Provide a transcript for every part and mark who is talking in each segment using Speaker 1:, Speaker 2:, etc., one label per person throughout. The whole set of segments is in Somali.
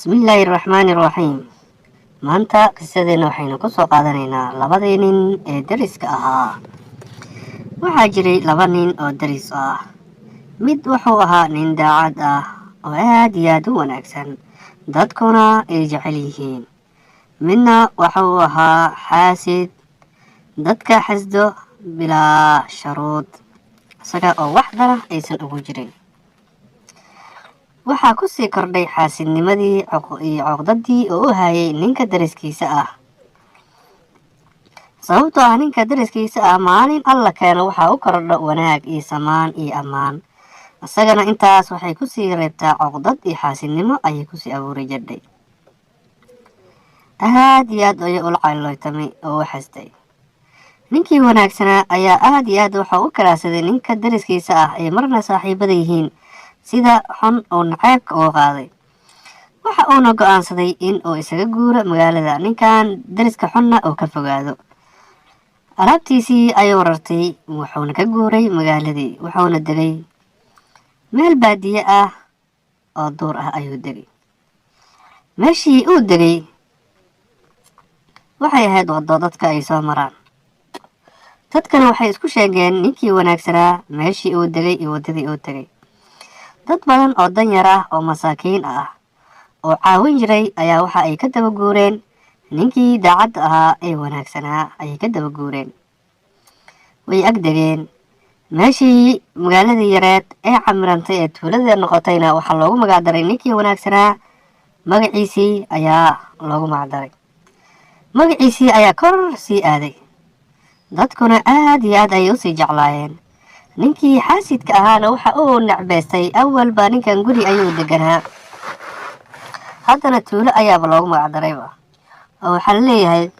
Speaker 1: Bismillahirrahmanirrahiim. Maanta qisadeena waxaynu ku soo qaadanaynaa labadii nin ee deriska ahaa. Waxaa jiray laba nin oo deris ah. Mid wuxuu ahaa nin daacad ah oo aad iyo aad u wanaagsan, dadkuna ay jecel yihiin. Midna wuxuu ahaa xaasid, dadka xasdo bilaa sharuud, isaga oo waxdana aysan ugu jirin. Waxaa ku sii kordhay xaasidnimadii iyo cuqdadii uu u hayay ninka deriskiisa ah. Sababtoo ah ninka deriskiisa ah maalin alla keeno waxaa u kordho wanaag iyo samaan iyo ammaan. Isagana intaas waxay ku sii reebtaa cuqdad iyo xaasidnimo ayay ku sii abuuri jirdhay. Aad iyo aad ayay ula cayloytamay oo u xastay. Ninkii wanaagsanaa ayaa aad iyo aad wuxuu u karaadsaday ninka deriskiisa ah ay marna saaxiibada yihiin, sida xun oo naceebka uga qaaday. Waxa uuna go'aansaday in uu isaga guuro magaalada, ninkan deriska xunna uu ka fogaado. Alaabtiisii ayuu rartay, wuxuuna ka guuray magaaladii, wuxuuna degay meel baadiye ah oo duur ah ayuu degay. Meeshii uu degay waxay ahayd waddo dadka ay soo maraan. Dadkana waxay isku sheegeen ninkii wanaagsanaa meeshii uu degay iyo waddadii uu tegay. Dad badan oo danyar ah oo masaakiin ah oo caawin jiray ayaa waxa ay ka daba guureen ninkii daacadda ahaa ee wanaagsanaa ayay ka daba guureen. Way agdegeen meeshii magaaladii yareed ee camirantay ee tuulada noqotayna waxaa loogu magacdaray ninkii wanaagsanaa. Magaciisii ayaa loogu magacdaray. Magaciisii ayaa kor sii aaday. Dadkuna aad iyo aad ayay u sii jeclaayeen. Ninkii xaasidka ahaana waxa uu necbaystay awalba ninkan guri ayuu deganaa. Haddana tuulo ayaaba loogu magacdarayba. Oo waxaa la leeyahay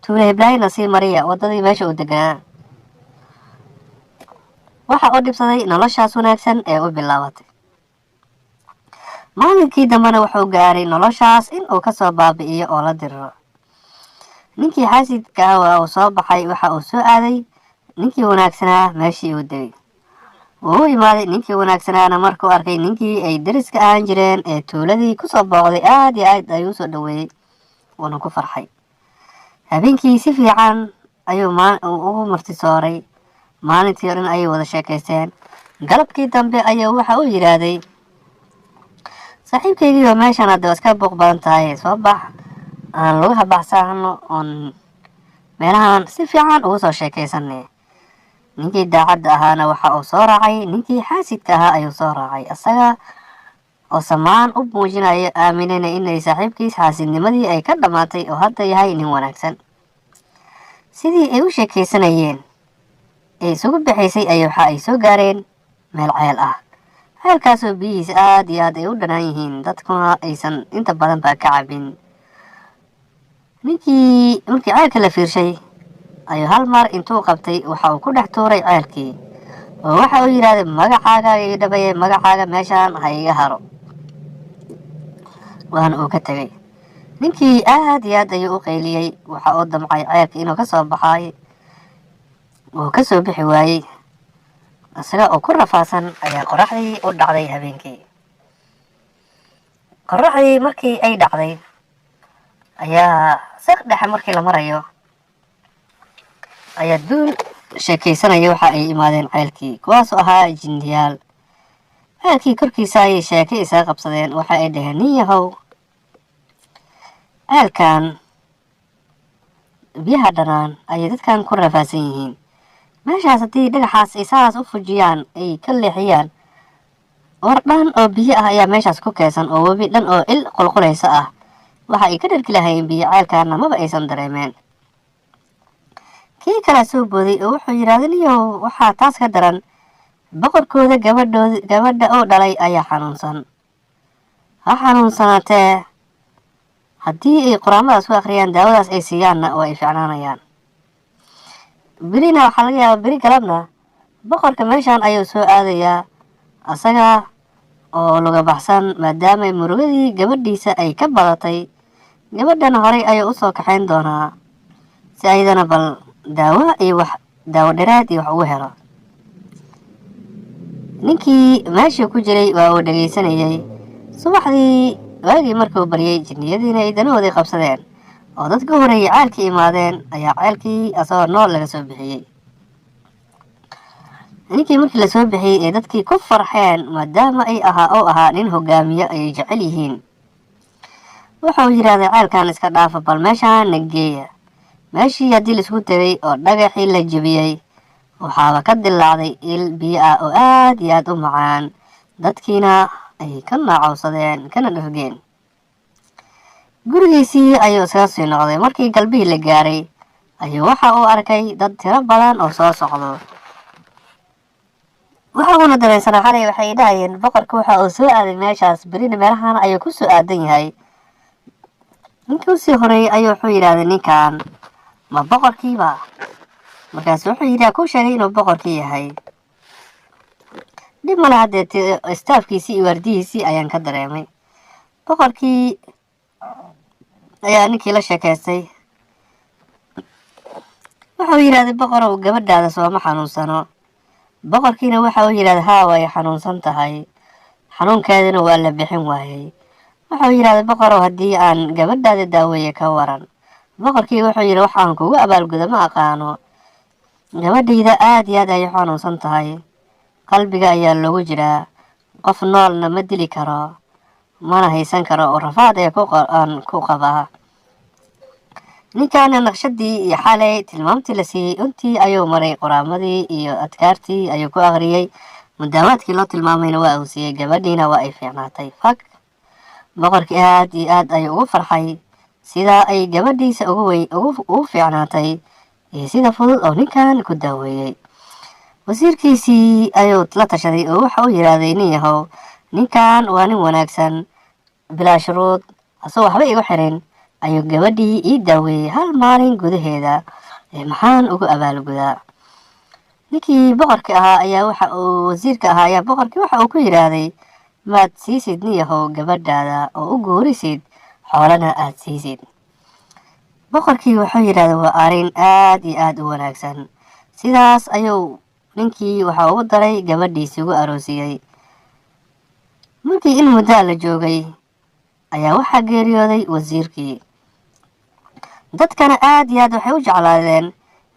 Speaker 1: tuulo Heblaayna sii mariya waddadii meesha uu deganaa. Waxa uu dhibsaday noloshaas wanaagsan ee u bilaabatay. Maalinkii dambena wuxuu gaaray noloshaas in uu ka soo baabi'iyo oo la diriro. Ninkii xaasidka ah waa uu soo baxay, waxa uu soo aaday ninkii wanaagsanaa meeshii uu degay. Wuu u imaaday ninkii wanaagsanaana markuu arkay ninkii ay deriska ahaan jireen ee tuuladii ku soo booqday aad iyo aad ayuu u soo dhoweeyey, wuuna ku farxay. Habeenkii si fiican ayuu ugu martisooray. Maalintii oo dhan ayay wada sheekaysteen. Galabkii dambe ayuu waxa uu yidhaahday, saaxiibkaygii oo meeshan hadda iska buuq badan tahay, soo bax aan lagu habaxsaano oon meelahan si fiican ugu soo sheekaysanay. Ninkii daacadda ahaana waxa uu soo raacay, ninkii xaasidka ahaa ayuu soo raacay, isaga oo samaan u muujinaya, aaminayna inay saaxiibkiis xaasidnimadii ay ka dhammaatay oo hadda yahay nin wanaagsan. Sidii ay u sheekaysanayeen ee isugu bixaysay waxa ay soo gaareen meel ceel ah. Ceelkaasoo biyihiisa aad iyo aad ay u dhanaan yihiin, dadkuna aysan inta badan baa ka cabin. Ninkii markii ceelka la fiirshay ayuu hal mar intuu qabtay waxa uu ku dhex tuuray ceelkii oo waxa uu yidhaahday, magacaaga ii dhabaye, magacaaga meeshaan ha iga haro. Waana uu ka tegay. Ninkii aad iyo aad ayuu u qayliyey, waxa uu damcay ceelka inuu ka soo baxay, wuu ka soo bixi waayey. Isaga oo ku rafaasan ayaa qorraxdii u dhacday habeenkii. Qorraxdii markii ay dhacday ayaa saq dhexe markii la marayo ayaa duul sheekaysanaya waxa ay imaadeen ceelkii, kuwaasoo ahaa jinniyaal. Ceelkii korkiisa ayay sheekay isaga qabsadeen. Waxa ay dhaheen, nin yahow, ceelkan biyaha dhanaan ayay dadkan ku rafaasan yihiin. Meeshaas haddii dhagaxaas ay saas u fujiyaan ay ka leexiyaan, war dhan oo biyo ah ayaa meeshaas ku keysan oo webi dhan oo il qulqulaysa ah. Waxa ay ka dhergi lahaayeen biyo, ceelkaana maba aysan dareemeen. Kii kala soo booday oo wuxuu yidhaahday, niyow, waxaa taas ka daran, boqorkooda gabadha oo dhalay ayaa xanuunsan. Ha xanuunsanaatee, haddii ay quraamadaas ku akhriyaan, daawadaas ay siiyaanna waa ay fiicnaanayaan. Berina waxaa laga yaabaa beri galabna boqorka meeshaan ayuu soo aadayaa, asaga oo luga baxsan maadaama murugadii gabadhiisa ay ka badatay. Gabadhana horay ayuu u soo kaxayn doonaa si ayadana bal daawo dheeraad iyo wax ugu helo. Ninkii meeshii ku jiray waa uu dhagaysanayay. Subaxdii waagii markuu baryay jinniyadiina ay danahoodii qabsadeen oo dadka horeeyay ceelkii imaadeen ayaa ceelkii asagoo nool laga soo bixiyey. ninkii markii lasoo bixiyey ee dadkii ku farxeen maadaama ay ahaa nin hogaamiye ay jecel yihiin, wuxuu yidhaahday ceelkan iska dhaafa bal meeshaan nageeya. meeshii haddii laisku tegay oo dhagaxii la jebiyey waxaaba ka dilaacday il biyo ah oo aad iyo aad u macaan, dadkiina ay ka naacowsadeen kana dhargeen. gurigiisii ayuu iskaga sii noqday. markii galbihii la gaaray ayuu waxa uu arkay dad tiro badan oo soo socdo. waxa uuna dareensanaa xalay waxay dhahayeen boqorka waxa uu soo aaday meeshaas, berina meelahan ayuu ku soo aadan yahay. ninkii usii horeeyey ayuu wuxuu yidhaahday ninkan ma boqorkiiba? markaas wuxuu yidhi ku sheegay inuu boqorkii yahay. dhib male haddee istaafkiisii iyo waardihiisii ayaan ka dareemay. boqorkii ayaa ninkii la sheekaystay. wuxuu yidhaahday boqorow gabadhaada sooma xanuunsano. boqorkiina waxa uu yidhahday haa way xanuunsan tahay, xanuunkeedana waa la bixin waayey. wuxuu yidhahday boqorow haddii aan gabadhaada daaweeye ka waran. boqorkii wuxuu yidhi waxaan kugu abaalguda ma aqaano, gabadhayda aad iyo aad ayay xanuunsan tahay, qalbiga ayaa loogu jiraa, qof noolna ma dili karo mana haysan karo oo rafaad ee ku qabaa. ninkaana naqshadii iyo xalay tilmaamtii la siiyey intii ayuu maray, qoraamadii iyo adkaartii ayuu ku akhriyey, mudaawaadkii loo tilmaamayna waa uu siiyey, gabadhiina waa ay fiicnaatay. boqorkii aad iyo aad ayuu ugu farxay sidaa ay gabadhiisa ugu fiicnaatay iyo sida fudud oo ninkan ku daaweeyey. wasiirkiisii ayuu la tashaday oo waxa uu yidhaahday nin yahow, ninkan waa nin wanaagsan, bilaa shuruud asagoo waxba igu xirin ayuu gabadhii ii daaweeyey hal maalin gudaheeda, maxaan ugu abaalgudaa? ninkii boqorka ahaa ayaa wasiirka ahaa ayaa boqorkii waxa uu ku yidhaahday maad siisid nin yahow gabadhaada oo u guurisid xoolana aad siisid. boqorkii wuxuu yidhahday waa arrin aad iyo aad u wanaagsan. sidaas ayuu ninkii waxa ugu daray gabadhiisii ugu aroosiyey. markii in muddaa la joogay ayaa waxaa geeriyooday wasiirkii. dadkana aad iyo aad waxay u jeclaadeen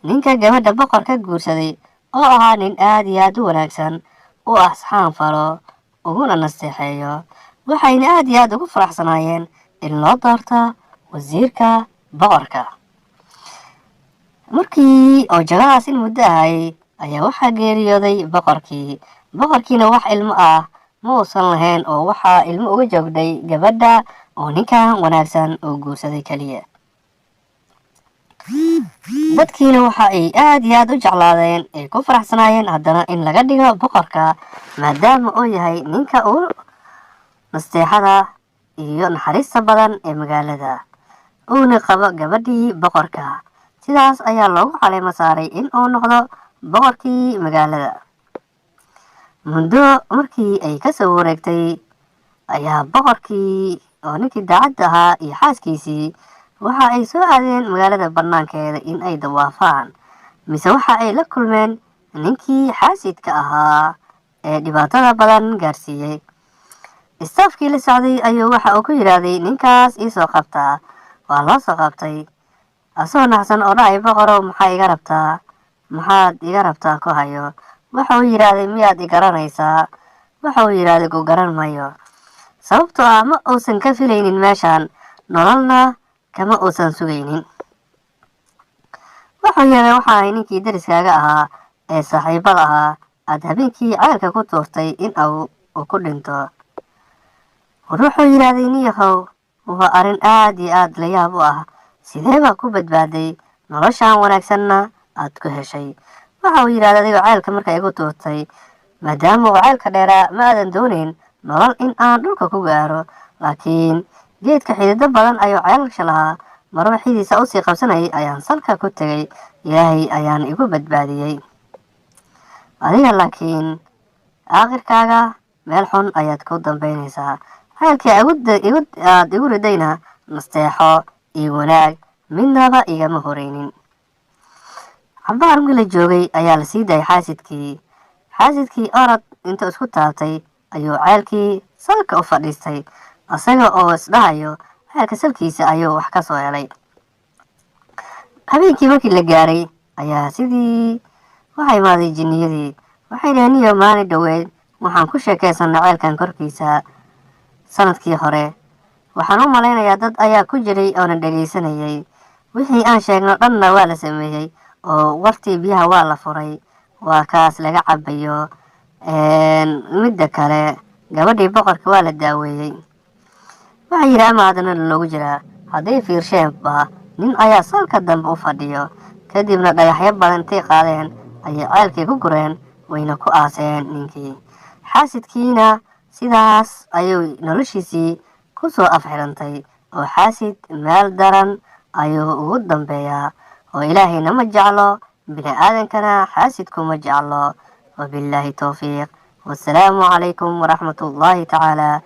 Speaker 1: ninka gabadha boqorka guursaday oo ahaa nin aad iyo aad u wanaagsan, u asxaan falo, uguna nasteexeeyo. waxayna aad iyo aad ugu faraxsanaayeen in loo doorto wasiirka boqorka. markii oo jagadaas in muddo ahay ayaa waxaa geeriyooday boqorkii. boqorkiina wax ilmo ah ma uusan lahayn oo waxaa ilmo uga joogday gabadha oo ninkan wanaagsan oo guursaday keliya. dadkiina waxa ay aad iyo aad u jeclaadeen ay ku faraxsanaayeen haddana in laga dhigo boqorka, maadaama uu yahay ninka ugu nasteexada iyo naxariista badan ee magaalada, uuna qabo gabadhii boqorka. sidaas ayaa loogu caleemo saaray in uu noqdo boqorkii magaalada. muddo markii ay kasoo wareegtay ayaa boqorkii oo ninkii daacadda ahaa iyo xaaskiisii waxa ay soo aadeen magaalada banaankeeda in ay dawaafaan, mise waxa ay la kulmeen ninkii xaasidka ahaa ee dhibaatada badan gaarsiiyey. istaafkii la socday ayuu waxa uu ku yidhaahday ninkaas ii soo qabtaa. waa loo soo qabtay asagoo naxsan oo dhacay boqorow maxaad iga rabtaa ku hayo. waxa uu yidhaahday miyaad i garanaysaa? waxa uu yidhaahday ku garan mayo, sababtoo ah ma uusan ka filaynin meeshaan, nololna kama uusan sugaynin. wuxuu yidhaahday waxa ahay ninkii dariskaaga ahaa ee saaxiibada ahaa aad habeenkii ceelka ku tuurtay in uu ku dhinto. wuxuu yidhaahday nin yahow waa arrin aad iyo aad la yaab u ah, sidee baa ku badbaaday, noloshaan wanaagsanna aad ku heshay? waxa uu yidhahday adigoo ceelka marka igu tuurtay, maadaama uu ceelka dheeraa ma aadan doonayn nolol in aan dhulka ku gaaro, laakiin geedka xidido badan ayuu ceelasha lahaa, marba xidiisa usii qabsanayay ayaan salka ku tegay, ilaahay ayaan igu badbaadiyey. adiga laakiin aakhirkaaga meel xun ayaad ku dambaynaysaa. ceelkii aad igu ridayna nasteexo iyo wanaag midnaba igama horeynin. cabaar markii la joogay ayaa la sii daayay xaasidkii orod intuu isku taabtay ayuu ceelkii salka u fadhiistay. asaga oo isdhahayo ceelka salkiisa ayuu wax ka soo helay. Habeenkii markii la gaaray ayaa sidii waxaa imaaday jinniyadii. Waxay dhaheen niyo maalin dhoweed waxaan ku sheekaysanay ceelkan korkiisa sanadkii hore. Waxaan u malaynayaa dad ayaa ku jiray oona dhegaysanayay. Wixii aan sheegno dhanna waa la sameeyey oo wartii biyaha waa la furay. Waa kaas laga cabayo. Midda kale gabadhii boqorka waa la daaweeyey. Waxaa yidhi ama haddana loogu jiraa. Hadday fiirsheenba nin ayaa salka dambe u fadhiyo. Kadibna dhagaxyo badan intay qaadeen ayay ceelkii ku gureen wayna ku aaseen ninkii. Xaasidkiina sidaas ayuu noloshiisii ku soo afxirantay oo xaasid meel daran ayuu ugu dambeeyaa oo ilaahayna ma jeclo bini aadankana xaasidku ma jeclo. وبالله توفيق والسلام عليكم ورحمة الله تعالى